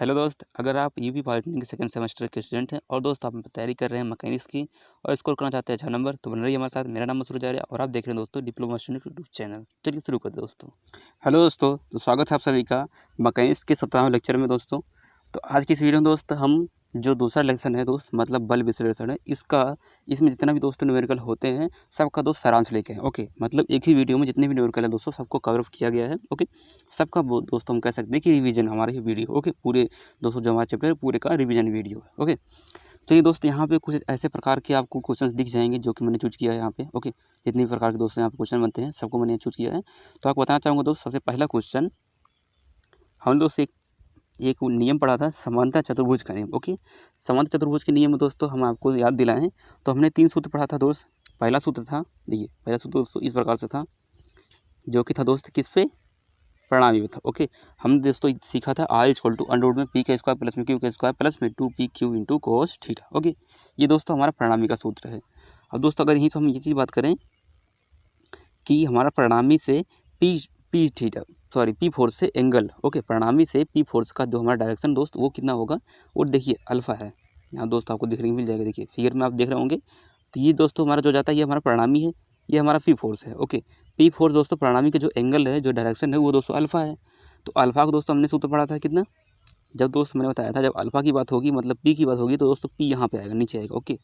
Hello दोस्त, अगर आप यूपी पॉलिटेक्निक के सेकंड सेमेस्टर के स्टूडेंट हैं और दोस्त आप तैयारी कर रहे हैं मैकेनिक्स की और स्कोर करना चाहते हैं अच्छा नंबर, तो बन रही है हमारे साथ। मेरा नाम मसरूर जारिया और आप देख रहे हैं दोस्तों डिप्लोमा स्टूडेंट यूट्यूब चैनल। चलिए शुरू करते हैं दोस्तों। हेलो दोस्तों, तो स्वागत है आप सभी का मैकेनिक्स के 17वें लेक्चर में दोस्तों। तो आज की इस वीडियो में दोस्त हम जो दूसरा लेक्शन है दोस्त, मतलब बल विश्लेषण है, इसमें जितना भी दोस्तों न्यूमेरिकल होते हैं सबका दोस्त सारांश लेके हैं। ओके, मतलब एक ही वीडियो में जितने भी न्यूमेरिकल है दोस्तों सबको कवर अप किया गया है। ओके, सबका दोस्तों हम कह सकते हैं कि रिवीजन हमारा ये वीडियो। ओके, पूरे दोस्तों जो हमारे चैप्टर पूरे का रिवीजन वीडियो है। ओके, तो ये दोस्त यहाँ पे कुछ ऐसे प्रकार के आपको क्वेश्चंस दिख जाएंगे जो कि मैंने चूज किया है यहाँ पे। ओके, जितने भी प्रकार के दोस्तों यहाँ पे क्वेश्चन बनते हैं सबको मैंने चूज किया है। तो आपको बताना चाहूँगा दोस्त, सबसे पहला क्वेश्चन हम दोस्त एक नियम पढ़ा था, समांतर चतुर्भुज का नियम। ओके, समांतर चतुर्भुज के नियम में दोस्तों हम आपको याद दिलाएं तो हमने 3 सूत्र पढ़ा था दोस्त। पहला सूत्र था, देखिए पहला सूत्र दोस्तों इस प्रकार से था, जो कि था दोस्त किस पे, प्रणामी में था। ओके, हम दोस्तों सीखा था R = अंडर में पी के स्क्वायर प्लस में क्यू के स्क्वायर प्लस में 2pq into cos theta. Okay, ये दोस्तों हमारा प्रणामी का सूत्र है। अब दोस्तों अगर यहीं तो हम ये चीज़ बात करें कि हमारा प्रणामी से पी फोर्स से एंगल, ओके, प्रणामी से पी फोर्स का जो हमारा डायरेक्शन दोस्त वो कितना होगा, और देखिए अल्फा है यहाँ दोस्त, आपको देखने को मिल जाएगा। देखिए फिगर में आप देख रहे होंगे, तो ये दोस्तों हमारा जो जाता है ये हमारा प्रणामी है, ये हमारा पी फोर्स है। ओके, पी फोर्स दोस्तों प्रणामी का जो एंगल है, जो डायरेक्शन है वो दोस्तों अल्फा है। तो अल्फा को दोस्तों हमने सूत्र पढ़ा था कितना, जब दोस्त मैंने बताया था जब अल्फा की बात होगी मतलब पी की बात होगी तो दोस्तों पी यहाँ पे आएगा, नीचे आएगा। ओके,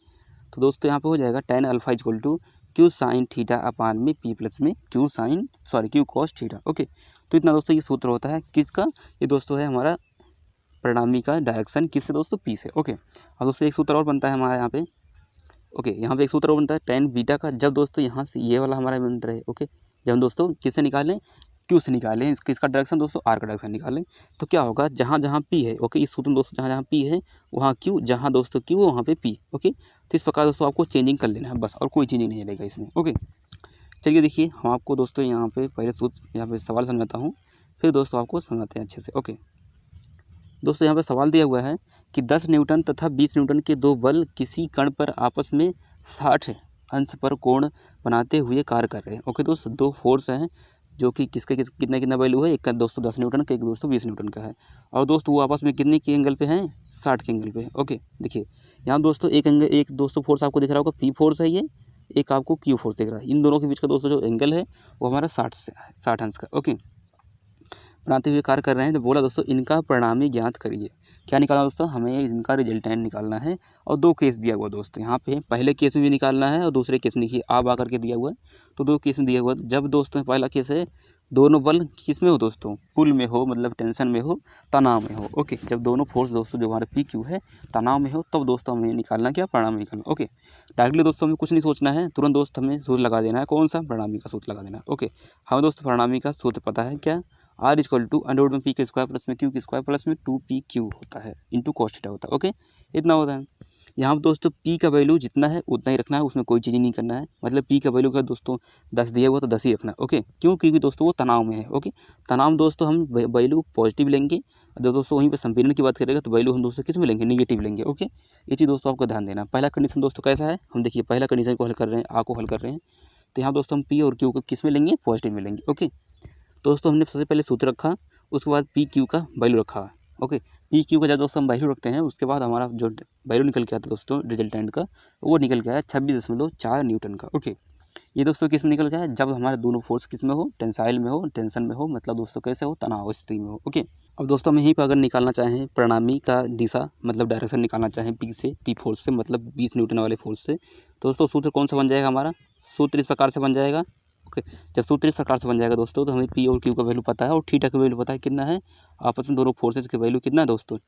तो दोस्तों यहाँ पे हो जाएगा tan alpha = Q sine theta upon में पी प्लस में क्यू कॉस थीटा। ओके, तो इतना दोस्तों ये सूत्र होता है किसका, ये दोस्तों है हमारा प्रणामी का डायरेक्शन किससे दोस्तों, पी से। ओके, और दोस्तों एक सूत्र और बनता है हमारा यहाँ पे। ओके, यहाँ पे एक सूत्र और बनता है tan बीटा का, जब दोस्तों यहाँ से ये वाला हमारा बनता है। ओके, जब हम दोस्तों किससे निकालें, क्यू से निकालें, किसका डायरेक्शन दोस्तों, आर का डायरेक्शन निकालें, तो क्या होगा, जहाँ जहाँ पी है, ओके, इस सूत्र में दोस्तों जहाँ जहाँ पी है वहाँ क्यू, जहाँ दोस्तों क्यू वहाँ पे पी। ओके, तो इस प्रकार दोस्तों आपको चेंजिंग कर लेना है बस, और कोई चेंजिंग नहीं रहेगा इसमें। ओके, चलिए देखिए हम आपको दोस्तों यहाँ पे पहले सूत्र यहाँ पे सवाल समझाता हूँ, फिर दोस्तों आपको समझाते हैं अच्छे से। ओके, दोस्तों यहाँ पे सवाल दिया हुआ है कि 10 न्यूटन तथा 20 न्यूटन के दो बल किसी कण पर आपस में 60 अंश पर कोण बनाते हुए कार्य कर रहे हैं। ओके दोस्तों, दो फोर्स हैं जो कि कितना कितना वैल्यू है, एक का दोस्तों 10 न्यूटन का, एक दोस्तों 20 न्यूटन का है, और दोस्तों वो आपस में कितने के एंगल पे हैं, 60 के एंगल पे है। ओके, देखिए यहाँ दोस्तों एक दोस्तों फोर्स आपको दिख रहा होगा, पी फोर्स है ये, एक आपको क्यू फोर्स दिख रहा है। इन दोनों के बीच का दोस्तों जो एंगल है वो हमारा 60 अंश का। ओके, बनाते हुए कार्य कर रहे हैं, तो बोला दोस्तों इनका परिणामी ज्ञात करिए। क्या निकालना दोस्तों, हमें इनका रिजल्टेंट निकालना है, और दो केस दिया हुआ दोस्तों यहाँ पे, पहले केस में भी निकालना है और दूसरे केस में देखिए आप आकर के दिया हुआ है, तो दो केस में दिया हुआ है। जब दोस्तों पहला केस है दोनों बल किस में हो दोस्तों, पुल में हो, मतलब टेंशन में हो, तनाव में हो। ओके, जब दोनों फोर्स दोस्तों जो हमारे पी क्यू है तनाव में हो, तब दोस्तों हमें निकालना क्या, परिणामी निकालना। ओके, डायरेक्टली दोस्तों हमें कुछ नहीं सोचना है, तुरंत दोस्त हमें सूत्र लगा देना है, कौन सा, परिणामी का सूत्र लगा देना है। ओके, हमें दोस्तों परिणामी का सूत्र पता है क्या, R = अंडर में पी के स्क्वायर प्लस में क्यू के स्क्वायर प्लस में 2pq होता है इंटू कॉस थीटा होता है। ओके, इतना होता है। यहाँ पर दोस्तों p का वैल्यू जितना है उतना ही रखना है, उसमें कोई चीज़ नहीं करना है, मतलब p का वैल्यू का दोस्तों 10 दिया हुआ तो 10 ही रखना है। ओके, क्यों, क्योंकि दोस्तों वो तनाव में है। ओके, तनाव में दोस्तों हम वैल्यू पॉजिटिव लेंगे, दोस्तों वहीं पर संपीड़न की बात करेगा तो वैल्यू हम दोस्तों किस में लेंगे, निगेटिव लेंगे। ओके, ये चीज़ दोस्तों आपको ध्यान देना। पहला कंडीशन दोस्तों कैसा है, हम देखिए पहला कंडीशन को हल कर रहे हैं, आ को हल कर रहे हैं, तो यहाँ दोस्तों हम p और q को किस में लेंगे, पॉजिटिव में लेंगे। ओके, दोस्तों हमने सबसे पहले सूत्र रखा, उसके बाद पी क्यू का वैल्यू रखा। ओके, पी क्यू का जब दोस्तों हम वैल्यू रखते हैं उसके बाद हमारा जो वैल्यू निकल के आता है दोस्तों रिजल्टेंट का, वो निकल के आया 26.4 न्यूटन का। ओके, ये दोस्तों किस में निकल गया है, जब हमारे दोनों फोर्स किस में हो, टेंसाइल में हो, टेंशन में हो, मतलब दोस्तों कैसे हो, तनाव स्थिति में हो। ओके, अब दोस्तों हम यहीं पर अगर निकालना चाहें परिणामी का दिशा, मतलब डायरेक्शन निकालना चाहें पी से, पी फोर्स से, मतलब 20 न्यूटन वाले फोर्स से, तो दोस्तों सूत्र कौन सा बन जाएगा, हमारा सूत्र इस प्रकार से बन जाएगा। ओके, जब सूत्र इस प्रकार से बन जाएगा दोस्तों, तो हमें पी और क्यू का वैल्यू पता है और थीटा का वैल्यू पता है कितना है, आपस में दोनों फोर्सेज के वैल्यू कितना है दोस्तों,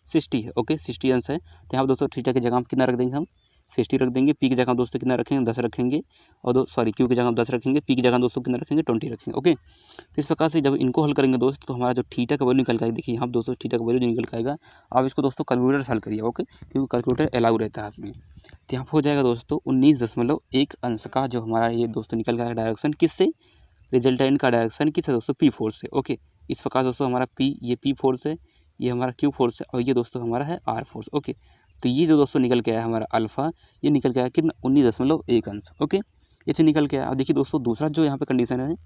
60 है। ओके, 60 अंश है, तो यहाँ पर दोस्तों थीटा की जगह हम कितना रख देंगे, हम 60 रख देंगे, पी की जगह दोस्तों कितना रखेंगे, 10 रखेंगे, और क्यू की जगह हम 10 रखेंगे, पी की जगह दोस्तों कितना रखेंगे, 20 रखेंगे। ओके, तो इस प्रकार से जब इनको हल करेंगे दोस्त तो हमारा जो थीटा का वैल्यू निकल के आएगा, देखिए यहाँ दोस्तों थीटा का वैल्यू जो निकल के आएगा, आप इसको दोस्तों कैलकुलेटर से हल करिए। ओके, क्योंकि कैलकुलेटर अलाउ रहता है आपमें, तो यहाँ पर हो जाएगा दोस्तों 19.1 अंश का जो हमारा ये दोस्तों निकल के आएगा डायरेक्शन किससे, रिजल्टेंट का डायरेक्शन किससे दोस्तों, पी फोर्स से। ओके, इस प्रकार दोस्तों हमारा पी, ये पी फोर्स है, ये हमारा क्यू फोर्स है, और ये दोस्तों हमारा है आर फोर्स। ओके, तो ये जो दोस्तों निकल के आया हमारा अल्फा, ये निकल के आया कितना, 19.1 अंश। ओके, ये चीज़ निकल के आया। अब देखिए दोस्तों दूसरा जो यहाँ पे कंडीशन है,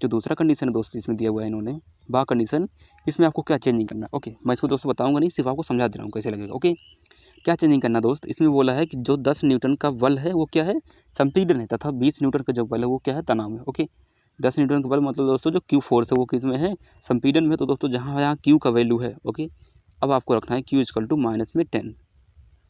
जो दूसरा कंडीशन है दोस्तों इसमें दिया हुआ है इन्होंने बा कंडीशन, इसमें आपको क्या चेंजिंग करना है। ओके, मैं इसको दोस्तों बताऊंगा नहीं, सिर्फ आपको समझा दे रहा हूँ कैसे लगेगा। ओके, क्या चेंजिंग करना दोस्त, इसमें बोला है कि जो 10 न्यूटन का बल है वो क्या है, संपीड़न है, तथा 20 न्यूटन का जो बल है वो क्या है, तनाव है। ओके, 10 न्यूटन का बल मतलब दोस्तों जो क्यू फोर्स है वो किस में है, संपीड़न में। तो दोस्तों जहाँ यहाँ क्यू का वैल्यू है, ओके, अब आपको रखना है क्यू इक्वल टू -10।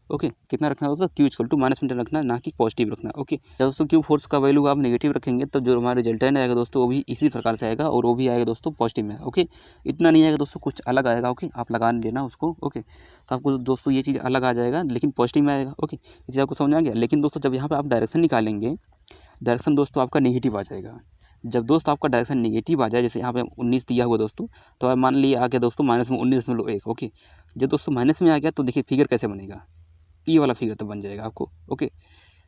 ओके, कितना रखना है दोस्तों, क्यू इक्वल टू -10 रखना है, ना कि पॉजिटिव रखना है। ओके, जब दोस्तों क्यू फोर्स का वैल्यू आप नेगेटिव रखेंगे तो जो हमारा रिजल्टेंट आएगा दोस्तों वो भी इसी प्रकार से आएगा, और वो भी आएगा दोस्तों पॉजिटिव में। ओके, इतना नहीं आएगा दोस्तों, कुछ अलग आएगा। ओके, आप लगा लेना उसको। ओके, तो आपको दोस्तों ये चीज़ अलग आ जाएगा, लेकिन पॉजिटिव में आएगा। ओके, ये चीज़ आपको समझ आ गया। लेकिन दोस्तों जब यहाँ पर आप डायरेक्शन निकालेंगे, डायरेक्शन दोस्तों आपका नेगेटिव आ जाएगा। जब दोस्त आपका डायरेक्शन नेगेटिव आ जाए, जैसे यहाँ पे 19 दिया हुआ दोस्तों, तो आप मान लिए आ गया दोस्तों -19.1। ओके, जब दोस्तों माइनस में आ गया तो देखिए फिगर कैसे बनेगा, ये वाला फिगर तो बन जाएगा आपको। ओके,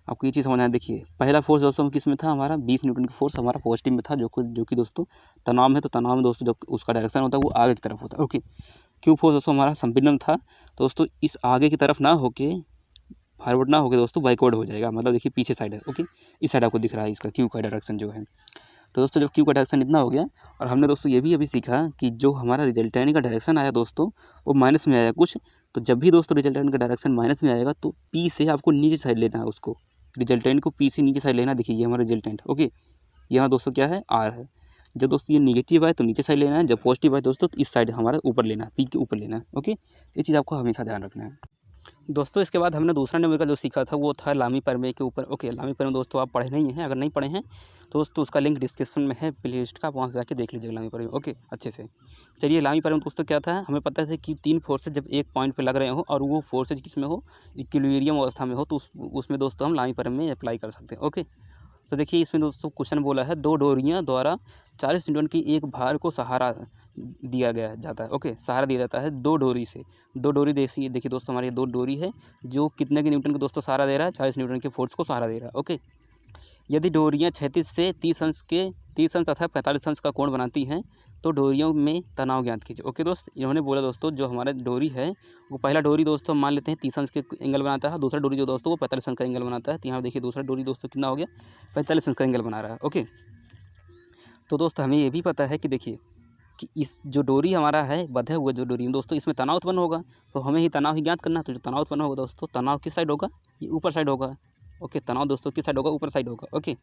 आपको ये चीज़ समझना है। देखिए पहला फोर्स दोस्तों किस में था, हमारा 20 न्यूटन का फोर्स हमारा पॉजिटिव में था, जो कि दोस्तों तनाव में, तो तनाव में दोस्तों जो उसका डायरेक्शन होता है वो आगे की तरफ होता है। ओके, क्यू फोर्स दोस्तों हमारा संपीड़न था, तो दोस्तों इस आगे की तरफ ना होके, फॉरवर्ड ना होके दोस्तों बैकवर्ड हो जाएगा, मतलब देखिए पीछे साइड है। ओके, इस साइड आपको दिख रहा है इसका क्यू का डायरेक्शन जो है। तो दोस्तों जब क्यू का डायरेक्शन इतना हो गया, और हमने दोस्तों ये भी अभी सीखा कि जो हमारा रिजल्टेंट का डायरेक्शन आया दोस्तों वो माइनस में आया कुछ, तो जब भी दोस्तों रिजल्टेंट का डायरेक्शन माइनस में आएगा तो पी से आपको नीचे साइड लेना है उसको, रिजल्टेंट को पी से नीचे साइड लेना। देखिए ये हमारा रिजल्टेंट। ओके, यहाँ दोस्तों क्या है, आर है। जब दोस्तों ये निगेटिव आए तो नीचे साइड लेना है, जब पॉजिटिव आए दोस्तों तो इस साइड हमारा ऊपर लेना है, पी के ऊपर लेना है। ओके, ये चीज़ आपको हमेशा ध्यान रखना है दोस्तों। इसके बाद हमने दूसरा न्यूमेरिकल जो सीखा था वो था लामी प्रमेय के ऊपर। ओके, लामी प्रमेय दोस्तों आप पढ़े नहीं हैं, अगर नहीं पढ़े हैं तो दोस्तों उसका लिंक डिस्क्रिप्शन में है, प्लेलिस्ट का, वहाँ से जाके देख लीजिएगा लामी प्रमेय। ओके, अच्छे से। चलिए, लामी प्रमेय दोस्तों क्या था, हमें पता है कि 3 फोर्सेज जब एक पॉइंट पे लग रहे हो और वो फोर्सेज किस में हो, इक्विलिब्रियम अवस्था में हो, तो उसमें दोस्तों हम लामी प्रमेय अप्लाई कर सकते हैं। ओके, तो देखिए इसमें दोस्तों क्वेश्चन बोला है, 2 डोरियां द्वारा 40 न्यूटन की एक भार को सहारा दिया गया जाता है। ओके, सहारा दिया जाता है 2 डोरी से। 2 डोरी देखिए दोस्तों, हमारी 2 डोरी है जो कितने के न्यूटन को दोस्तों सहारा दे रहा है, 40 न्यूटन के फोर्स को सहारा दे रहा है। ओके, यदि डोरियां 36 से 30 अंश तथा 45 अंश का कोण बनाती हैं तो डोरियों में तनाव ज्ञात कीजिए। ओके दोस्त, इन्होंने बोला दोस्तों जो हमारा डोरी है वो पहला डोरी दोस्तों मान लेते हैं 30 अंश के एंगल बनाता है, दूसरा डोरी जो दोस्तों वो 45 अंश का एंगल बनाता है। तो यहाँ देखिए दूसरा डोरी दोस्तों कितना हो गया, 45 अंश का एंगल बना रहा है। ओके, तो दोस्तों हमें ये भी पता है कि देखिए कि इस जो डोरी हमारा है बंधे हुए जो डोरी दोस्तों इसमें तनाव उत्पन्न होगा, तो हमें ही तनाव ही ज्ञात करना है। तो जो तनाव उत्पन्न होगा दोस्तों, तनाव किस साइड होगा, ये ऊपर साइड होगा। ओके, तनाव दोस्तों किस साइड होगा, ऊपर साइड होगा। ओके,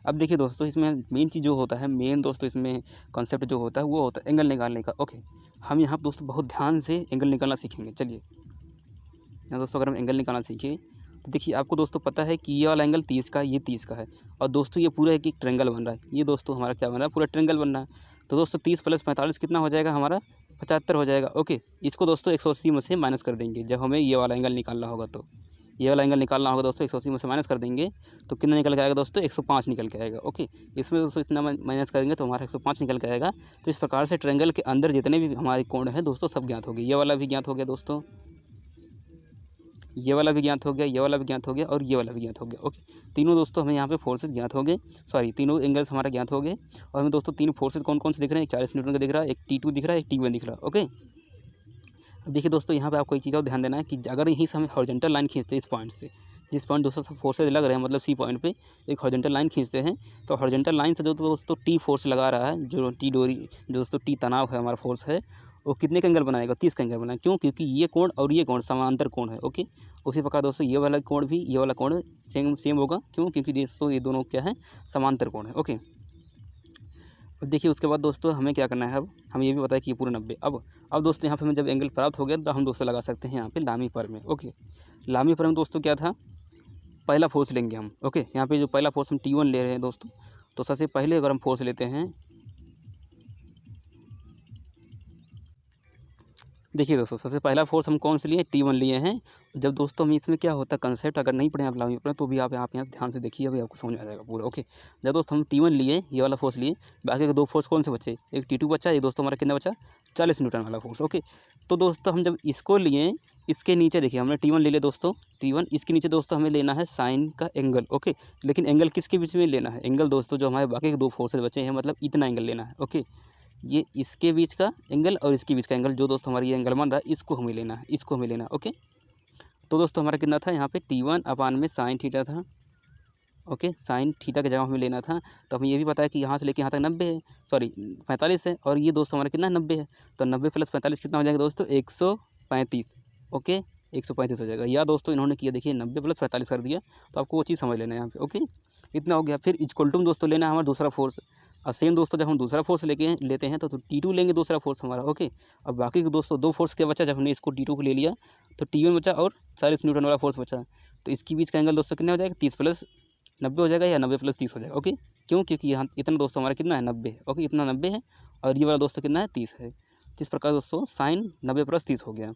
अब देखिए दोस्तों इसमें मेन चीज़ जो होता है, मेन दोस्तों इसमें कॉन्सेप्ट जो होता है वो होता है एंगल निकालने का। ओके, हम यहाँ दोस्तों बहुत ध्यान से एंगल निकालना सीखेंगे। चलिए यहाँ दोस्तों अगर हम एंगल निकालना सीखें तो देखिए आपको दोस्तों पता है कि ये वाला एंगल 30 का है, ये 30 का है, और दोस्तों ये पूरा एक ट्रेंगल बन रहा है। ये दोस्तों हमारा क्या बन रहा है, पूरा ट्रेंगल बन रहा है। तो दोस्तों 30 + 45 कितना हो जाएगा हमारा, 75 हो जाएगा। ओके, इसको दोस्तों 180 में से माइनस कर देंगे जब हमें ये वाला एंगल निकालना होगा। तो ये वाला एंगल निकालना होगा दोस्तों, 180 में से माइनस कर देंगे तो कितना निकल के आएगा दोस्तों, 105 निकल के आएगा। ओके, इसमें दोस्तों इतना माइनस करेंगे तो हमारा 105 निकल के आएगा। तो इस प्रकार से ट्रेंगल के अंदर जितने भी हमारे कोण हैं दोस्तों सब ज्ञात हो गए। ये वाला भी ज्ञात हो गया दोस्तों, ये वाला भी ज्ञात हो गया, ये वाला भी ज्ञात हो गया, और ये वाला भी ज्ञात हो गया। ओके, तीनों दोस्तों हमें यहाँ पे फोर्सेज ज्ञात हो गए, सॉरी तीनों एंगल्स हमारा ज्ञात हो गए। और हमें दोस्तों 3 फोर्सेज कौन कौन से दिख रहे हैं, 40 न्यूटन का दिख रहा है, एक T2 दिख रहा है, एक T1 दिख रहा है। ओके, अब देखिए दोस्तों यहाँ पे आपको एक चीज़ और ध्यान देना है कि अगर यहीं से हमें हॉरिजॉन्टल लाइन खींचते हैं इस पॉइंट से, जिस पॉइंट दोस्तों सब फोर्सेज लग रहे हैं, मतलब सी पॉइंट पे एक हॉरिजॉन्टल लाइन खींचते हैं, तो हॉरिजॉन्टल लाइन से जो दोस्तों टी फोर्स लगा रहा है, जो टी डोरी जो दोस्तों टी तनाव है हमारा फोर्स है, वो कितने का एंगल बनाएगा, 30 का एंगल बनाएगा। क्यों, क्योंकि ये कोण और ये कोण समांतर कोण है। ओके, उसी प्रकार दोस्तों ये वाला कोण भी ये वाला कोण सेम होगा। क्यों, क्योंकि दोस्तों ये दोनों क्या है, समांतर कोण है। ओके, अब देखिए उसके बाद दोस्तों हमें क्या करना है, अब हमें ये भी पता है कि ये पूरा 90। अब दोस्तों यहाँ पे हमें जब एंगल प्राप्त हो गया तो हम दोस्तों लगा सकते हैं यहाँ पे लामी प्रमेय। ओके, लामी प्रमेय दोस्तों क्या था, पहला फोर्स लेंगे हम। ओके, यहाँ पे जो पहला फोर्स हम T1 ले रहे हैं दोस्तों, तो सबसे पहले अगर हम फोर्स लेते हैं, देखिए दोस्तों सबसे पहला फोर्स हम कौन से लिए, T1 लिए हैं। जब दोस्तों हम इसमें क्या होता है कंसेप्ट, अगर नहीं पढ़े आप लामी प्रमेय तो भी आप यहाँ ध्यान से देखिए, अभी आपको समझ आ जाएगा पूरा। ओके, जब दोस्तों हम T1 लिए, ये वाला फोर्स लिए, बाकी के 2 फोर्स कौन से बचे, एक T2 बचा, ये दोस्तों हमारा कितना बचा, 40 न्यूटन वाला फोर्स। ओके, तो दोस्तों हम जब इसको लिए, इसके नीचे देखिए हमने T1 ले लिया दोस्तों, T1 इसके नीचे दोस्तों हमें लेना है साइन का एंगल। ओके, लेकिन एंगल किसके बीच में लेना है, एंगल दोस्तों जो हमारे बाकी के 2 फोर्सेज बचे हैं, मतलब इतना एंगल लेना है। ओके, ये इसके बीच का एंगल और इसके बीच का एंगल जो दोस्तों हमारा ये एंगल बन रहा है, इसको हमें लेना है, इसको हमें लेना है। ओके, तो दोस्तों हमारा कितना था यहाँ पे T1 अपान में साइन थीटा था, ओके, साइन थीटा की जगह हमें लेना था, तो हमें ये भी पता है कि यहाँ से लेके यहाँ तक 90 है, सॉरी 45 है, और ये दोस्तों हमारा कितना 90 है, तो 90 + 45 कितना हो जाएगा दोस्तों 135। ओके, 135 हो जाएगा। या दोस्तों इन्होंने किया देखिए 90 + 45 कर दिया, तो आपको वो चीज़ समझ लेना है यहाँ पे। ओके, इतना हो गया। फिर इक्वल टू दोस्तों लेना है हमारा दूसरा फोर्स, और सेम दोस्तों जब हम दूसरा फोर्स लेते हैं तो T2 लेंगे दूसरा फोर्स हमारा। ओके, अब बाकी के दोस्तों 2 फोर्स क्या बचा, जब हमने इसको T2 को ले लिया तो T1 बचा और 40 न्यूटन वाला फोर्स बचा, तो इसके बीच का एंगल दोस्तों कितना हो जाएगा 30 + 90 हो जाएगा, या 90 + 30 हो जाएगा। ओके, क्यों, क्योंकि यहाँ इतना दोस्तों हमारा कितना है 90 है। ओके, इतना 90 है, और ये वाला दोस्तों कितना है 30 है। तो इस प्रकार दोस्तों साइन 90 + 30 हो गया।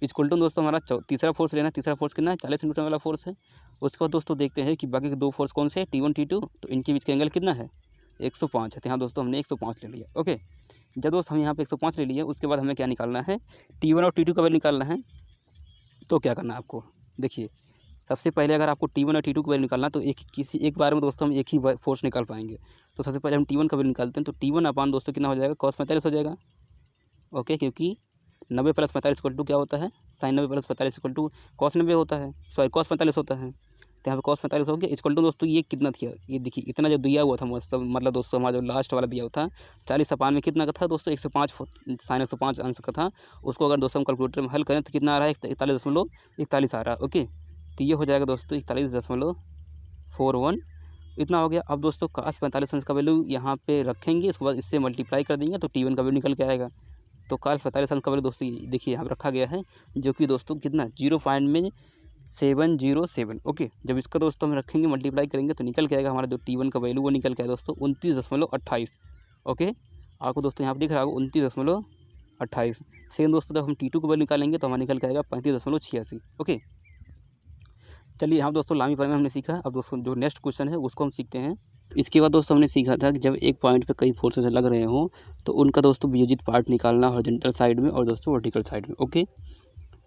इक्वल टू दोस्तों हमारा तीसरा फोर्स लेना है, तीसरा फोर्स कितना है 40 न्यूटन वाला फोर्स है। उसके बाद दोस्तों देखते हैं कि बाकी के 2 फोर्स कौन से हैं, T1 T2, तो इनके बीच का एंगल कितना है 105 है। तो यहाँ दोस्तों हमने 105 ले लिया। ओके, जब दोस्त हम यहाँ पे 105 ले लिए, उसके बाद हमें क्या निकालना है, T1 और T2 का वैल्यू निकालना है। तो क्या करना है आपको, देखिए सबसे पहले अगर आपको T1 और T2 का वैल्यू निकालना है तो एक बार में दोस्तों हम एक ही फोर्स निकाल पाएंगे। तो सबसे पहले हम T1 का वैल्यू निकालते हैं, तो T1 अपान दोस्तों कितना हो जाएगा cos 45 हो जाएगा। ओके, क्योंकि 90 + 45 = क्या होता है, sin 90 + 45 = cos 90 होता है, सॉरी cos 45 होता है। तो यहाँ पे cos 45 हो गया। इक्वल टू दोस्तों ये कितना था, ये देखिए इतना जो दिया हुआ था मतलब दोस्तों हमारा जो लास्ट वाला दिया हुआ था 40 अपान में कितना का था दोस्तों 105 sin 105 अंश का था। उसको अगर दोस्तों हम कैलकुलेटर में हल करें तो कितना आ रहा है 41.41 आ रहा है। ओके, तो ये हो जाएगा दोस्तों 41.41 इतना हो गया। अब दोस्तों cos 45 अंश का वैल्यू यहाँ पे रखेंगे, उसके बाद इससे मल्टीप्लाई कर देंगे तो T1 का वैल्यू निकल के आएगा। तो cos 45 अंश का वैल्यू दोस्तों देखिए यहाँ पर रखा गया है, जो कि दोस्तों कितना 0.707। ओके, जब इसका दोस्तों हम रखेंगे मल्टीप्लाई करेंगे तो निकल के आएगा हमारा जो T1 का वैल्यू वो निकल के आएगा दोस्तों 29.28। ओके, आपको दोस्तों यहाँ पर दिख रहा होगा 29.28। सेम दोस्तों जब हम T2 का वैल्यू निकालेंगे तो हमारा निकल के आएगा 35.86। ओके, चलिए यहाँ दोस्तों लामी पर में हमने सीखा। अब दोस्तों जो नेक्स्ट क्वेश्चन है उसको हम सीखते हैं। इसके बाद दोस्तों हमने सीखा था कि जब एक पॉइंट पे कई फोर्सेस लग रहे हों तो उनका दोस्तों वियोजित पार्ट निकालना हॉरिजॉन्टल साइड में और दोस्तों वर्टिकल साइड में। ओके,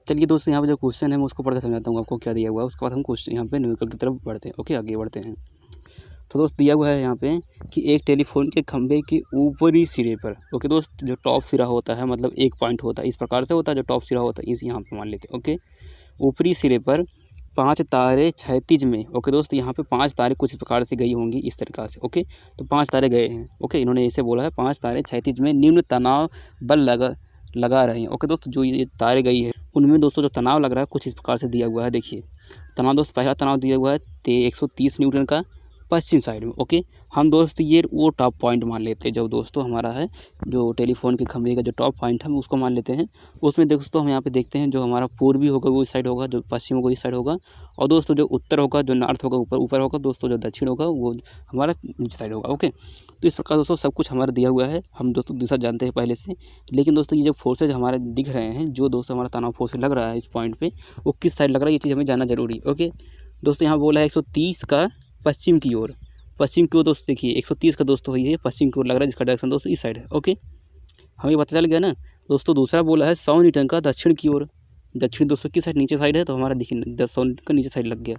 चलिए दोस्तों यहाँ पे जो क्वेश्चन है मैं उसको पढ़ के समझाता हूँ आपको क्या दिया हुआ है। उसके बाद हम क्वेश्चन यहाँ पे न्यूमेरिकल की तरफ बढ़ते हैं। ओके, आगे बढ़ते हैं। तो दोस्त दिया हुआ है यहाँ पे कि एक टेलीफोन के खंभे के ऊपरी सिरे पर, ओके दोस्त, जो टॉप सिरा होता है मतलब एक पॉइंट होता है इस प्रकार से होता है, जो टॉप सिरा होता है इस यहाँ पे मान लेते हैं। ओके, ऊपरी सिरे पर 5 तारे क्षैतिज में, ओके दोस्त, यहाँ पे 5 तारे कुछ प्रकार से गई होंगी इस तरीक़ा से। ओके, तो 5 तारे गए हैं। ओके, इन्होंने ऐसे बोला है 5 तारे क्षैतिज में निम्न तनाव बल लगा रहे हैं। ओके दोस्त, जो ये तारे गई है उनमें दोस्तों जो तनाव लग रहा है कुछ इस प्रकार से दिया हुआ है। देखिए तनाव दोस्त, पहला तनाव दिया हुआ है 130 न्यूटन का पश्चिम साइड में। ओके, हम दोस्त ये वो टॉप पॉइंट मान लेते हैं जो दोस्तों हमारा है, जो टेलीफोन के खंभे का जो टॉप पॉइंट है हम उसको मान लेते हैं। उसमें दोस्तों हम यहाँ पे देखते हैं जो हमारा पूर्वी होगा वो इस साइड होगा, जो पश्चिम होगा इस साइड होगा, और दोस्तों जो उत्तर होगा, जो नॉर्थ होगा ऊपर होगा, दोस्तों जो दक्षिण होगा वो हमारा नीचे साइड होगा। ओके, तो इस प्रकार दोस्तों सब कुछ हमारा दिया हुआ है, हम दोस्तों दिशा जानते हैं पहले से। लेकिन दोस्तों ये जो फोर्सेज हमारे दिख रहे हैं, जो दोस्तों हमारा तनाव फोर्स लग रहा है इस पॉइंट पे, वो किस साइड लग रहा है ये चीज़ हमें जानना जरूरी है। ओके दोस्तों, यहाँ बोला है 130 का पश्चिम की ओर, पश्चिम की ओर दोस्तों देखिए 130 का दोस्तों ये पश्चिम की ओर लग रहा है, जिसका डायरेक्शन दोस्तों इस साइड है। ओके, हमें पता चल गया ना दोस्तों। दूसरा बोला है 100 न्यूटन का दक्षिण की ओर, दक्षिण दोस्तों की साइड नीचे साइड है, तो हमारा देखिए 100 न्यूटन का नीचे साइड लग गया।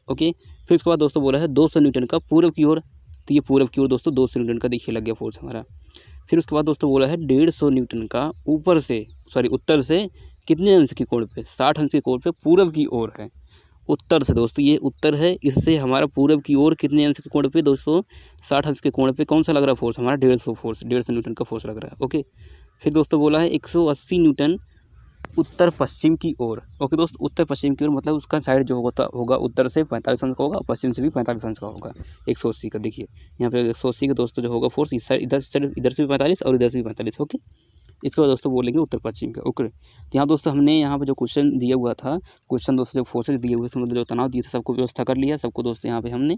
ओके, फिर उसके बाद दोस्तों बोला है 200 न्यूटन का पूर्व की ओर, तो ये पूर्व की ओर दोस्तों 200 न्यूटन का देखिए लग गया फोर्स हमारा। फिर उसके बाद दोस्तों बोला है 150 न्यूटन का ऊपर से, सॉरी उत्तर से कितने अंश के कोण पे, 60 अंश के कोण पे पूर्व की ओर है। उत्तर से दोस्तों ये उत्तर है, इससे हमारा पूरब की ओर कितने अंश के कोण पे दोस्तों 60 अंश के कोण पे कौन सा लग रहा है फोर्स हमारा 150 न्यूटन का फोर्स लग रहा है। ओके, फिर दोस्तों बोला है 180 न्यूटन उत्तर पश्चिम की ओर। ओके दोस्त, उत्तर पश्चिम की ओर मतलब उसका साइड जो होगा उत्तर से 45 अंश का होगा, पश्चिम से भी 45 अंश का होगा 180 का। देखिए यहाँ पे 180 का दोस्तों जो होगा फोर्स इस साइड इधर से भी 45 और इधर से भी 45। ओके, इसके बाद दोस्तों बोलेंगे उत्तर पश्चिम का। ओके, तो यहाँ दोस्तों हमने यहाँ पे जो क्वेश्चन दिया हुआ था, क्वेश्चन दोस्तों जो फोर्सेज दिए हुए थे मतलब जो तनाव दिए थे सबको व्यवस्था कर लिया, सबको दोस्तों यहाँ पे हमने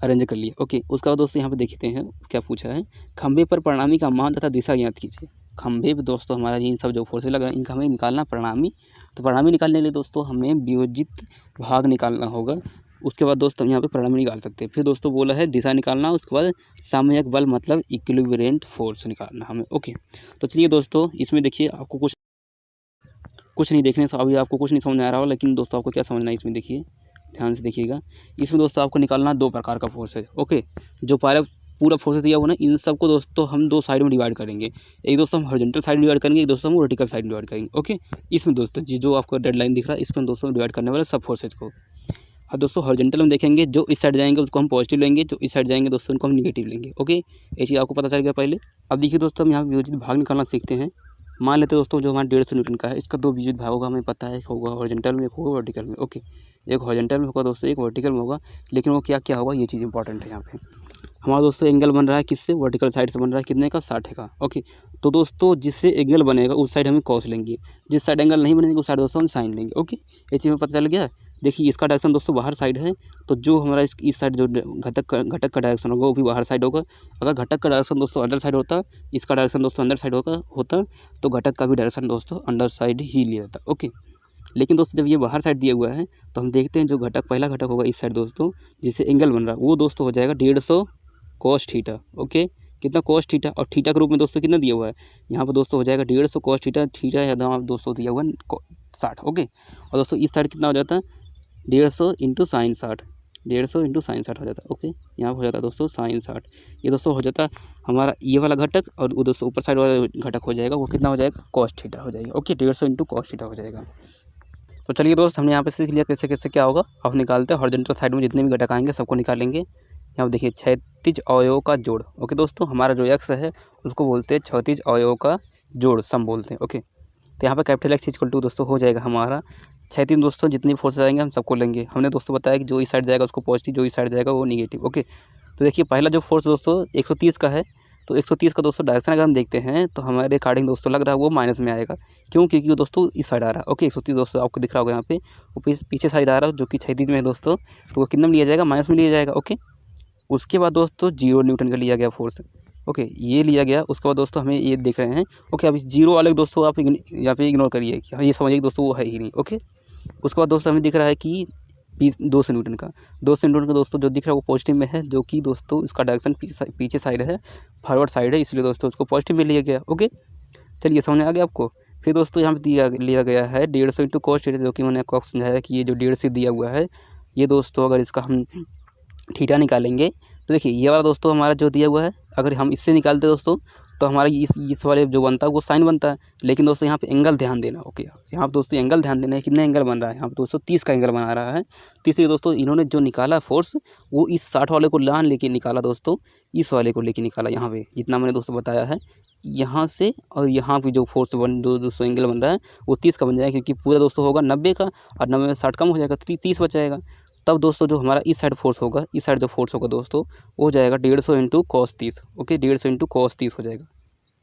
अरेंज कर लिया। ओके, उसके बाद दोस्तों यहाँ पे देखते हैं क्या पूछा है, खंभे पर परिणामी का मान तथा दिशा ज्ञात कीजिए। खंभे पे दोस्तों हमारा इन सब जो फोर्सेज लग रहे हैं इनका हमें निकालना परिणामी, तो परिणामी निकालने के लिए दोस्तों हमें वियोजित भाग निकालना होगा। उसके बाद दोस्तों हम यहाँ पे परिणामी निकाल सकते हैं। फिर दोस्तों बोला है दिशा निकालना, उसके बाद सामयिक बल मतलब इक्विवेलेंट फोर्स निकालना हमें। ओके, तो चलिए दोस्तों इसमें देखिए आपको कुछ नहीं देखने से अभी आपको कुछ नहीं समझ में आ रहा हो, लेकिन दोस्तों आपको क्या समझना है इसमें देखिए, ध्यान से देखिएगा। इसमें दोस्तों आपको निकालना 2 प्रकार का फोर्स है। ओके, जो पूरा फोर्स दिया हुआ ना इन सबको दोस्तों हम 2 साइड में डिवाइड करेंगे, एक दोस्तों हम हॉरिजॉन्टल साइड में डिवाइड करेंगे, एक दोस्तों हम वर्टिकल साइड में डिवाइड करेंगे। ओके, इसमें दोस्तों जो आपको डेड लाइन दिख रहा है इसमें दोस्तों डिवाइड करने वाले सब फोर्सेज को। अब दोस्तों हॉरिजॉन्टल में देखेंगे, जो इस साइड जाएंगे उसको हम पॉजिटिव लेंगे, जो इस साइड जाएंगे दोस्तों उनको हम निगेटिव लेंगे। ओके, ये चीज़ आपको पता चल गया पहले। अब देखिए दोस्तों, हम यहाँ वियोजित भाग निकालना सीखते हैं। मान लेते हैं दोस्तों, जो हमारा 150 न्यूटन का है, इसका 2 वियोजित भाग होगा, हमें पता है, एक होगा हॉरिजॉन्टल में, एक होगा वर्टिकल में। ओके, एक हॉरिजॉन्टल में होगा दोस्तों, एक वर्टिकल में होगा, लेकिन वो क्या क्या होगा, ये चीज़ इंपॉर्टेंट है यहाँ पे। हमारा दोस्तों एंगल बन रहा है किससे, वर्टिकल साइड से बन रहा है, कितने का, 60 का। ओके, तो दोस्तों जिससे एंगल बनेगा उस साइड हमें कॉस लेंगे, जिस साइड एंगल नहीं बनेगा उस साइड दोस्तों हम साइन लेंगे। ओके, ये चीज़ में पता चल गया। देखिए इसका डायरेक्शन दोस्तों बाहर साइड है, तो जो हमारा इस साइड जो घटक का डायरेक्शन होगा वो भी बाहर साइड होगा। अगर घटक का डायरेक्शन दोस्तों अंदर साइड होता, इसका डायरेक्शन दोस्तों अंदर साइड होता तो घटक का भी डायरेक्शन दोस्तों अंदर साइड ही लिया जाता। ओके, लेकिन दोस्तों जब ये बाहर साइड दिया हुआ है तो हम देखते हैं जो घटक पहला घटक होगा इस साइड दोस्तों, जिससे एंगल बन रहा है, वो दोस्तों हो जाएगा 150 cos थीटा। ओके, कितना cos थीटा, और थीटा के रूप में दोस्तों कितना दिया हुआ है यहाँ पर दोस्तों हो जाएगा 150 cos थीटा। थीटा यहाँ दोस्तों दिया हुआ है 60। ओके, और दोस्तों इस साइड कितना हो जाता है, 150 इंटू साइन 60, 150 इंटू साइन 60 हो जाता है। ओके, यहाँ पर हो जाता है दोस्तों साइन 60। ये दोस्तों हो जाता है हमारा ये वाला घटक, और वो दोस्तों ऊपर साइड वाला घटक हो जाएगा, वो कितना हो जाएगा, cos थीटा हो जाएगा। ओके, 150 इंटू cos थीटा हो जाएगा। तो चलिए दोस्त, हमने यहाँ पे सीख लिया कैसे कैसे क्या होगा। अब निकालते हैं हॉरिजॉन्टल साइड में जितने भी घटक आएंगे सबको निकालेंगे। यहाँ देखिए क्षैतिज अवयवों का जोड़। ओके दोस्तों, हमारा जो एक्स है उसको बोलते हैं क्षैतिज अवयवों का जोड़, सम बोलते हैं। ओके, तो यहाँ पर कैपिटल एक्स इक्वल टू दोस्तों हो जाएगा हमारा क्षैतिज दोस्तों जितनी फोर्सेस आएंगे हम सबको लेंगे। हमने दोस्तों बताया कि जो इस साइड जाएगा उसको पॉजिटिव, जो इस साइड जाएगा वो निगेटिव। ओके, तो देखिए पहला जो फोर्स दोस्तों 130 का है, तो 130 का दोस्तों डायरेक्शन अगर हम देखते हैं तो हमारे अकॉर्डिंग दोस्तों लग रहा है वो माइनस में आएगा। क्यों, क्योंकि वो दोस्तों इस साइड आ रहा है। ओके, 130 दोस्तों आपको दिख रहा होगा यहाँ पे, वो पीछे साइड आ रहा है जो कि क्षैतिज में है दोस्तों, तो वो कितना में लिया जाएगा, माइनस में लिया जाएगा। ओके, उसके बाद दोस्तों 0 न्यूटन का लिया गया फोर्स। ओके, ये लिया गया। उसके बाद दोस्तों हमें ये देख रहे हैं। ओके, अब इस 0 वाले दोस्तों आप यहाँ पे इग्नोर करिए, ये समझिए दोस्तों वो है ही नहीं। ओके, उसके बाद दोस्तों हमें दिख रहा है कि 200 न्यूटन का, 200 न्यूटन का दोस्तों जो दिख रहा है वो पॉजिटिव में है, जो कि दोस्तों इसका डायरेक्शन पीछे साइड है, फॉरवर्ड साइड है, इसलिए दोस्तों उसको पॉजिटिव में लिया गया। ओके, चलिए समझ आ गया आपको। फिर दोस्तों यहाँ पे लिया गया है 150 इंटू cos थीटा, जो कि मैंने आपको समझाया कि ये जो 150 दिया हुआ है, ये दोस्तों अगर इसका हम थीटा निकालेंगे तो देखिए ये वाला दोस्तों हमारा जो दिया हुआ है, अगर हम इससे निकालते दोस्तों तो हमारा इस वाले जो बनता है वो साइन बनता है। लेकिन दोस्तों यहाँ पे एंगल ध्यान देना। ओके, यहाँ पे दोस्तों एंगल ध्यान देना है, कितना एंगल बन रहा है यहाँ पे दोस्तों 30 का एंगल बना रहा है। तो इसलिए दोस्तों इन्होंने जो निकाला फोर्स वो इस 60 वाले को लान लेके निकाला दोस्तों, इस वाले को लेके निकाला। यहाँ पे जितना मैंने दोस्तों बताया है, यहाँ से और यहाँ पे जो फोर्स दोस्तों एंगल बन रहा है वो 30 का बन जाएगा, क्योंकि पूरा दोस्तों होगा 90 का, और 90 में 60 कम हो जाएगा, 30 बच जाएगा। तब दोस्तों जो हमारा इस साइड फोर्स होगा, इस साइड जो फोर्स होगा दोस्तों वो हो जाएगा 150 into cos 30। Okay, 150 into cos 30 हो जाएगा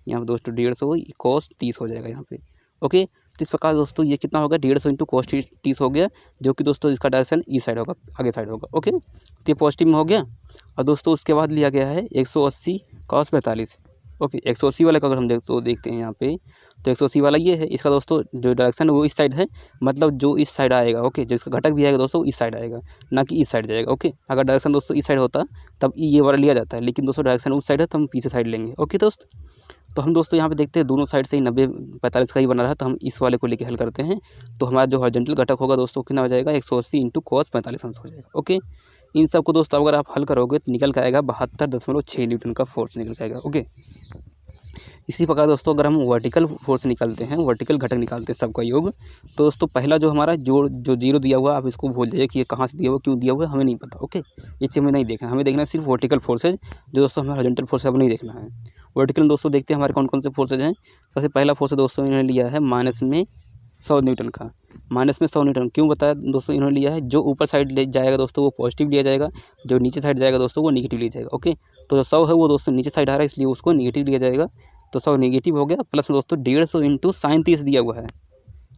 यहाँ पे दोस्तों, 150 cos 30 हो जाएगा यहाँ पे। ओके, तो इस प्रकार दोस्तों ये कितना होगा, 150 इंटू cos 30 हो गया, जो कि दोस्तों इसका डायरेक्शन इस साइड होगा, आगे साइड होगा। ओके, तो ये पॉजिटिव में हो गया। और दोस्तों उसके बाद लिया गया है 180 cos 45। ओके, 180 वाले का अगर हम देखते हैं यहाँ पे, तो 180 वाला ये है, इसका दोस्तों जो डायरेक्शन है वो इस साइड है, मतलब जो इस साइड आएगा। ओके, जो इसका घटक भी आएगा दोस्तों इस साइड आएगा, ना कि इस साइड जाएगा। ओके, अगर डायरेक्शन दोस्तों इस साइड होता तब ये वाला लिया जाता है, लेकिन दोस्तों डायरेक्शन उस साइड है तो हम पीछे साइड लेंगे। ओके दोस्त, तो हम दोस्तों यहाँ पे देखते हैं दोनों साइड से ही 90-45 का ही बना रहा है, तो हम इस वाले को लेके हल करते हैं। तो हमारा जो हॉरिजॉन्टल घटक होगा दोस्तों कितना हो जाएगा, 180 इंटू cos 45 अंश हो जाएगा। ओके, इन सबको दोस्तों अगर आप हल करोगे तो निकल के आएगा 72.6 न्यूटन का फोर्स निकल के आएगा। ओके, इसी प्रकार दोस्तों अगर हम वर्टिकल फोर्स निकालते हैं, वर्टिकल घटक निकालते हैं सबका योग, तो दोस्तों पहला जो हमारा जो 0 दिया हुआ, आप इसको भूल जाइए कि ये कहाँ से दिया हुआ, क्यों दिया हुआ, हमें नहीं पता। ओके, ये चीज़ हमें नहीं देखना, हमें देखना सिर्फ वर्टिकल फोर्सेज, जो दोस्तों हमें हॉरिजॉन्टल फोर्स अब नहीं देखना है। वर्टिकल दोस्तों देखते हैं हमारे कौन कौन से फोर्सेज हैं। सबसे पहला फोर्स दोस्तों इन्होंने लिया है माइनस में 100 न्यूटन का, माइनस में 100 न्यूटन। क्यों बताया दोस्तों इन्होंने लिया है, जो ऊपर साइड ले जाएगा दोस्तों वो पॉजिटिव लिया जाएगा, जो नीचे साइड जाएगा दोस्तों वो निगेटिव लिया जाएगा। ओके, तो जो 100 है वो दोस्तों नीचे साइड आ रहा है, इसलिए उसको निगेटिव लिया जाएगा, तो 100 नेगेटिव हो गया। प्लस में दोस्तों 150 इंटू साइन 30 दिया हुआ है,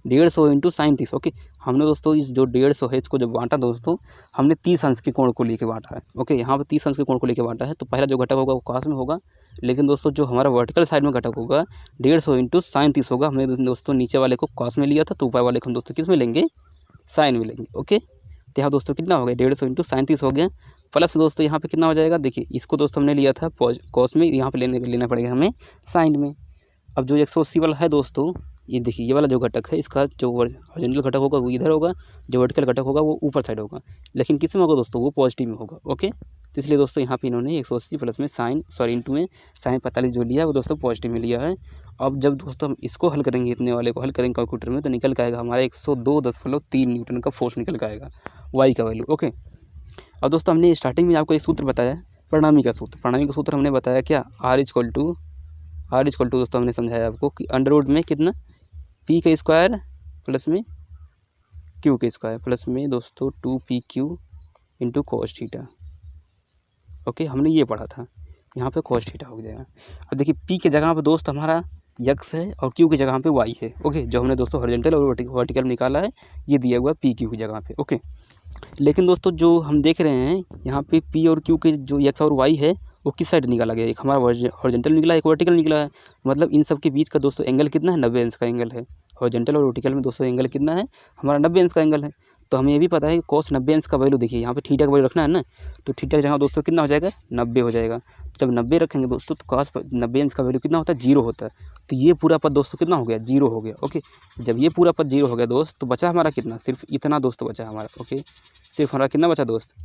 150 इंटू साइन 30। ओके, हमने दोस्तों इस जो 150 है इसको जब बांटा दोस्तों, हमने 30 अंश के कोण को लेके बांटा है। ओके, यहाँ पर 30 अंश के कोण को लेके बांटा है, तो पहला जो घटक होगा वो cos में होगा, लेकिन दोस्तों जो हमारा वर्टिकल साइड में घटक होगा 150 इंटू साइन 30 होगा। हमने दोस्तों नीचे वाले को cos में लिया था, तो ऊपर वाले को हम दोस्तों किस में लेंगे, साइन में लेंगे। ओके, तो यहाँ दोस्तों कितना हो गया, 150 इंटू साइन 30 हो गया। प्लस दोस्तों यहाँ पे कितना हो जाएगा, देखिए इसको दोस्तों हमने लिया था cos में, यहाँ पे लेना पड़ेगा हमें साइन में। अब जो 180 वाला है दोस्तों, ये देखिए ये वाला जो घटक है, इसका जो हॉरिजॉन्टल घटक होगा वो इधर होगा, जो वर्टिकल घटक होगा वो ऊपर साइड होगा, लेकिन किस में होगा दोस्तों, वो पॉजिटिव में होगा। ओके, तो इसलिए दोस्तों यहाँ पे इन्होंने 180 प्लस में इंटू में साइन 45 जो लिया है वो दोस्तों पॉजिटिव में लिया है। अब जब दोस्तों हम इसको हल करेंगे, इतने वाले को हल करेंगे कैलकुलेटर में, तो निकल के आएगा हमारा 102.3 न्यूटन का फोर्स निकल के आएगा। वाई का वैल्यू। ओके, अब दोस्तों हमने स्टार्टिंग में आपको एक सूत्र बताया प्रणामी का सूत्र। प्रणामी का सूत्र हमने बताया क्या, आर इक्वल टू दोस्तों हमने समझाया आपको कि अंडर रूट में कितना पी का स्क्वायर प्लस में क्यू का स्क्वायर प्लस में दोस्तों 2pq into cos theta. Okay, हमने ये पढ़ा था, यहाँ पे कॉस थीटा हो जाएगा। अब देखिए पी के जगह पे दोस्त हमारा यक्स है और क्यू की जगह पे वाई है। ओके, जो हमने दोस्तों हॉरिजॉन्टल और वर्टिकल निकाला है ये दिया हुआ है पी क्यू की जगह पे। ओके, लेकिन दोस्तों जो हम देख रहे हैं यहाँ पे पी और क्यू के जो एक्स और वाई है वो किस साइड निकाला गया, एक हमारा हॉरिजॉन्टल निकला है, एक वर्टिकल निकला है। मतलब इन सब के बीच का दोस्तों एंगल कितना है, 90 अंश का एंगल है। हॉरिजॉन्टल और वर्टिकल में दोस्तों एंगल कितना है, हमारा 90 अंश का एंगल है। तो हमें ये भी पता है कि कॉस 90 अंश का वैल्यू, देखिए यहाँ पे थीटा का वैल्यू रखना है ना, तो थीटा की जगह दोस्तों कितना हो जाएगा, 90 हो जाएगा। तो जब 90 रखेंगे दोस्तों तो कॉस 90 अंश का वैल्यू कितना होता है, 0 होता है। तो ये पूरा पद दोस्तों कितना हो गया, 0 हो गया। ओके, जब ये पूरा पद 0 हो गया दोस्त तो बचा हमारा कितना, सिर्फ इतना दोस्तों बचा हमारा। ओके, सिर्फ हमारा कितना बचा दोस्त,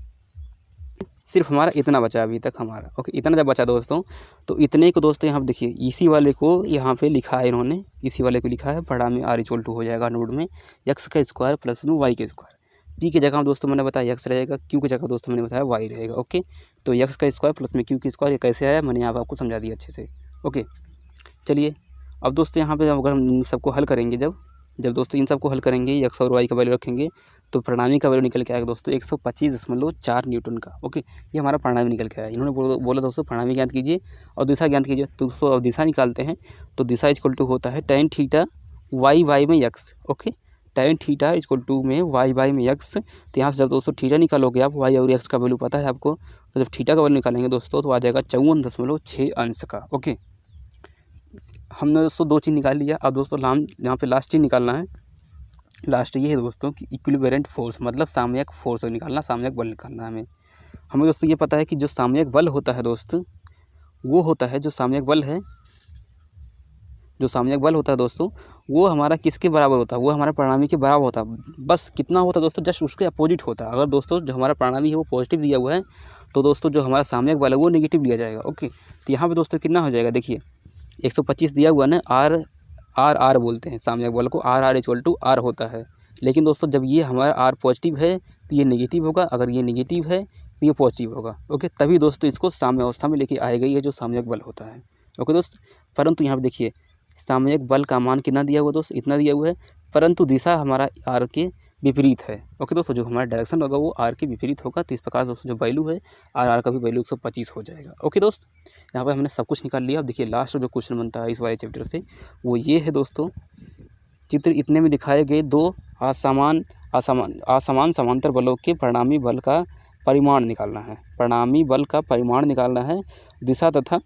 सिर्फ हमारा इतना बचा अभी तक हमारा। ओके, इतना जब बचा दोस्तों तो इतने को दोस्तों यहाँ पे देखिए इसी वाले को यहाँ पे लिखा है इन्होंने, इसी वाले को लिखा है पढ़ा में आर इक्वल टू हो जाएगा नोड में एक्स का स्क्वायर प्लस में वाई का स्क्वायर। पी की जगह दोस्तों मैंने बताया एक्स रहेगा, क्यू की जगह दोस्तों मैंने बताया वाई रहेगा। ओके, तो एक्स का स्क्वायर प्लस में क्यू की स्क्वायर ये कैसे आया मैंने यहाँ पर आपको समझा दिया अच्छे से। ओके, चलिए अब दोस्तों यहाँ पे अगर हम सबको हल करेंगे, जब दोस्तों इन सबको हल करेंगे एक्स और वाई का वैल्यू रखेंगे तो प्रणामी का वैल्यू निकल के आएगा दोस्तों 125.4 न्यूटन का। ओके, ये हमारा प्रणामी निकल के आया। इन्होंने बोला दोस्तों प्रणामी ज्ञात कीजिए और दिशा ज्ञात कीजिए। तो दोस्तों अब दिशा निकालते हैं, तो दिशा इक्वल टू होता है tan थीटा वाई में X. Okay, tan theta equal to में वाई में एक्स। तो यहाँ से जब दोस्तों थीटा निकालोगे आप, वाई और एक्स का वैल्यू पता है आपको, तो जब थीटा का वैल्यू निकालेंगे दोस्तों तो आ जाएगा 54.6 अंश का। ओके, हमने दोस्तों दो चीज़ निकाल लिया। अब दोस्तों यहाँ पे लास्ट चीज़ निकालना है। लास्ट ये है दोस्तों कि इक्विवेलेंट फोर्स, मतलब सामयिक फोर्स निकालना, सामयिक बल निकालना है हमें दोस्तों ये पता है कि जो सामयिक बल होता है दोस्त वो होता है, जो सामयिक बल होता है दोस्तों वो हमारा किसके बराबर होता है, वो हमारा प्रणामी के बराबर होता है। बस कितना होता है दोस्तों, जस्ट उसके अपोजिट होता है। अगर दोस्तों जो हमारा प्रणामी है वो पॉजिटिव दिया हुआ है तो दोस्तों जो हमारा सामयिक बल है वो नेगेटिव दिया जाएगा। ओके, तो यहाँ पर दोस्तों कितना हो जाएगा, देखिए 125 दिया हुआ ना, आर बोलते हैं सामयिक बल को, आर इक्वल टू आर होता है। लेकिन दोस्तों जब ये हमारा आर पॉजिटिव है तो ये नेगेटिव होगा, अगर ये नेगेटिव है तो ये पॉजिटिव होगा। ओके, तभी दोस्तों इसको साम्य अवस्था में लेके आएगा ये जो सामयिक बल होता है। ओके दोस्त, परंतु यहाँ पे देखिए सामयिक बल का मान कितना दिया हुआ दोस्त, इतना दिया हुआ है, परंतु दिशा हमारा आर के विपरीत है। ओके दोस्तों, जो हमारा डायरेक्शन होगा वो आर के विपरीत होगा। तो इस प्रकार दोस्तों जो वैल्यू है आर का भी वैल्यू 125 हो जाएगा। ओके दोस्त, यहाँ पर हमने सब कुछ निकाल लिया। अब देखिए लास्ट जो क्वेश्चन बनता है इस वाले चैप्टर से वो ये है दोस्तों, चित्र इतने में दिखाए गए दो असमान समांतर बलों के परिणामी बल का परिमाण निकालना है। परिणामी बल का परिमाण निकालना है, दिशा तथा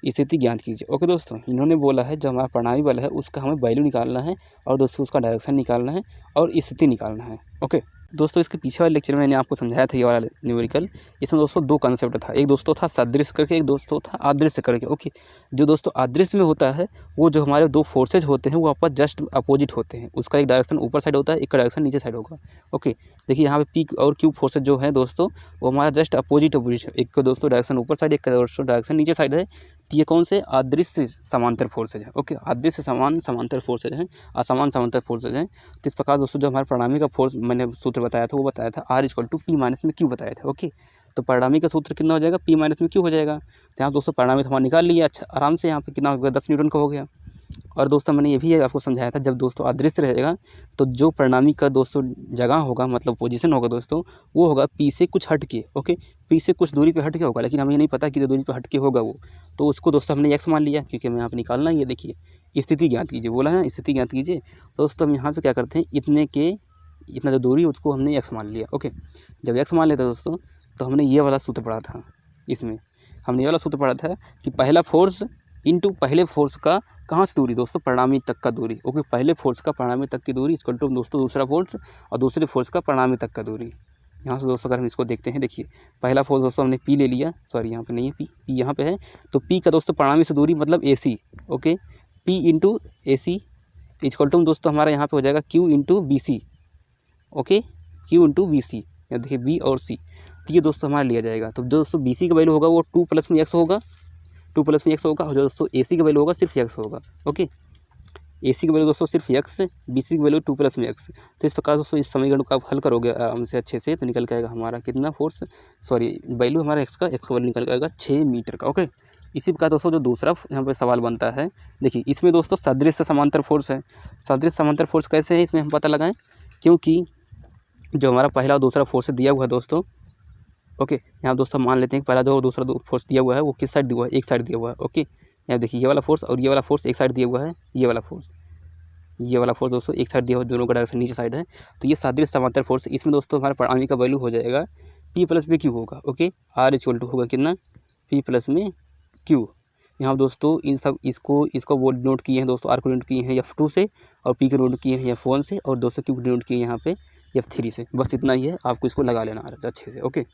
स्थिति ज्ञात कीजिए। ओके दोस्तों, इन्होंने बोला है जो हमारा परिणामी बल है उसका हमें वैल्यू निकालना है और दोस्तों उसका डायरेक्शन निकालना है और स्थिति निकालना है। ओके दोस्तों, इसके पीछे वाले लेक्चर में मैंने आपको समझाया था ये वाला न्यूमेरिकल। इसमें दोस्तों दो कॉन्सेप्ट था, एक दोस्तों था सदृश करके, एक दोस्तों था अदृश्य करके। ओके, जो दोस्तों अदृश्य में होता है वो जो हमारे दो फोर्सेज होते हैं वो आपस जस्ट अपोजिट होते हैं। उसका एक डायरेक्शन ऊपर साइड होता है, एक का डायरेक्शन नीचे साइड होगा। ओके, देखिए यहाँ पे पी और क्यू फोर्सेज जो है दोस्तों वो हमारा जस्ट अपोजिट है। एक का दोस्तों डायरेक्शन ऊपर साइड, एक का दोस्तों डायरेक्शन नीचे साइड है। ये कौन से अदृश्य समांतर फोर्सेज है। ओके, अदृश्य समांतर फोर्सेज हैं, असमान समांतर फोर्सेज हैं। तो इस प्रकार दोस्तों जो हमारे प्रणामी का फोर्स मैंने सूत्र बताया था वो बताया था R equal to P minus में क्यू बताया था। ओके, तो परिणामी का सूत्र कितना हो जाएगा, पी माइनस में क्यू हो जाएगा। तो यहाँ दोस्तों परिणामी हमारा निकाल लिया अच्छा आराम से। यहाँ पे कितना हो गया, 10 न्यूटन का हो गया। और दोस्तों मैंने ये भी आपको समझाया था जब दोस्तों अदृश्य रहेगा तो जो परिणामी का दोस्तों जगह होगा, मतलब पोजीशन होगा दोस्तों, वो होगा पी से कुछ हट के। ओके, पी से कुछ दूरी पे हट के होगा, लेकिन हमें नहीं पता कितनी दूरी पे हट के होगा वो, तो उसको दोस्तों हमने एक्स मान लिया क्योंकि हमें यहाँ पे निकालना है। ये देखिए स्थिति ज्ञात कीजिए बोला है, स्थिति ज्ञात कीजिए। दोस्तों हम यहाँ पे क्या करते हैं, इतना जो दूरी उसको हमने एक्स मान लिया। ओके, जब एक्स मान लेते दोस्तों तो हमने ये वाला सूत्र पढ़ा था, इसमें हमने ये वाला सूत्र पढ़ा था कि पहला फोर्स इंटू पहले फोर्स का कहाँ से दूरी दोस्तों, परिणामी तक का दूरी। ओके, पहले फोर्स का परिणामी तक की दूरी इक्वल टू दोस्तों दूसरा फोर्स और दूसरे फोर्स का परिणामी तक का दूरी। यहाँ से दोस्तों अगर हम इसको देखते हैं, देखिए पहला फोर्स दोस्तों हमने पी ले लिया, सॉरी यहाँ पे नहीं है पी यहाँ पे है। तो पी का दोस्तों परिणामी से दूरी मतलब A C. Okay, P into A C equal to दोस्तों हमारा यहाँ पे हो जाएगा Q into B C. Okay, Q into B C, यहाँ देखिए बी और सी, तो ये दोस्तों हमारा लिया जाएगा। तो दोस्तों बी सी का वैल्यू होगा वो 2 प्लस में एक्स होगा, 2 प्लस में एक्स होगा, और जो दोस्तों ए सी का वैल्यू होगा सिर्फ एक्स होगा। ओके, AC की वैल्यू दोस्तों सिर्फ x, BC की वैल्यू 2 + में x। तो इस प्रकार दोस्तों इस समीकरण को आप हल करोगे आराम से अच्छे से, तो निकल के आएगा हमारा कितना फोर्स, सॉरी वैल्यू हमारा x का वैल्यू निकल के आएगा 6 मीटर का। ओके, इसी प्रकार दोस्तों जो दूसरा यहाँ पे सवाल बनता है, देखिए इसमें दोस्तों सदृश समांतर फोर्स है। सदृश समांतर फोर्स कैसे है इसमें हम पता लगाएं, क्योंकि जो हमारा पहला और दूसरा फोर्स दिया हुआ है दोस्तों, ओके, यहाँ दोस्तों मान लेते हैं कि पहला जो दूसरा फोर्स दिया हुआ है वो किस साइड दिया हुआ है, एक साइड दिया हुआ है। ओके, यहाँ देखिए ये वाला फोर्स और ये वाला फोर्स एक साइड दिया हुआ है, ये वाला फोर्स दोस्तों एक साइड दिया हुआ, दोनों का डायरेक्शन नीचे साइड है। तो ये सदृश समांतर फोर्स, इसमें दोस्तों हमारे पानी का वैल्यू हो जाएगा P + में Q होगा। ओके, R = होगा कितना, P + में Q। यहाँ दोस्तों इन सब इसको वो नोट किए हैं दोस्तों, R को नोट किए हैं F2 से, और P को नोट किए हैं F1 से, और दोस्तों Q को नोट किए हैं यहाँ पे F3 से। बस इतना ही है, आपको इसको लगा लेना अच्छे से। ओके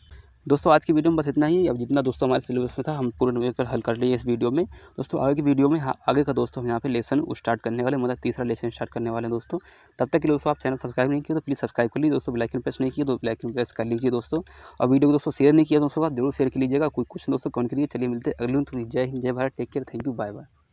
दोस्तों, आज की वीडियो में बस इतना ही। अब जितना दोस्तों हमारे सिलेबस में था हम पूर्ण मिलकर हल कर लिए इस वीडियो में। दोस्तों आगे की वीडियो में आगे का दोस्तों हम यहाँ पे लेसन स्टार्ट करने वाले, मतलब तीसरा लेसन स्टार्ट करने वाले हैं दोस्तों। तब तक के लिए दोस्तों आप चैनल सब्सक्राइब नहीं किया तो प्लीज़ सब्सक्राइब कर लीजिए दोस्तों, बेल आइकन प्रेस नहीं किया तो बेल आइकन प्रेस कर लीजिए दोस्तों। और वीडियो को दोस्तों शेयर नहीं किया दोस्तों का जरूर शेयर कर लीजिएगा। कोई कुछ दोस्तों कमेंट करिए। चलिए मिलते हैं अगले दिन। जय हिंद, जय Bharat, take care, thank you, bye bye.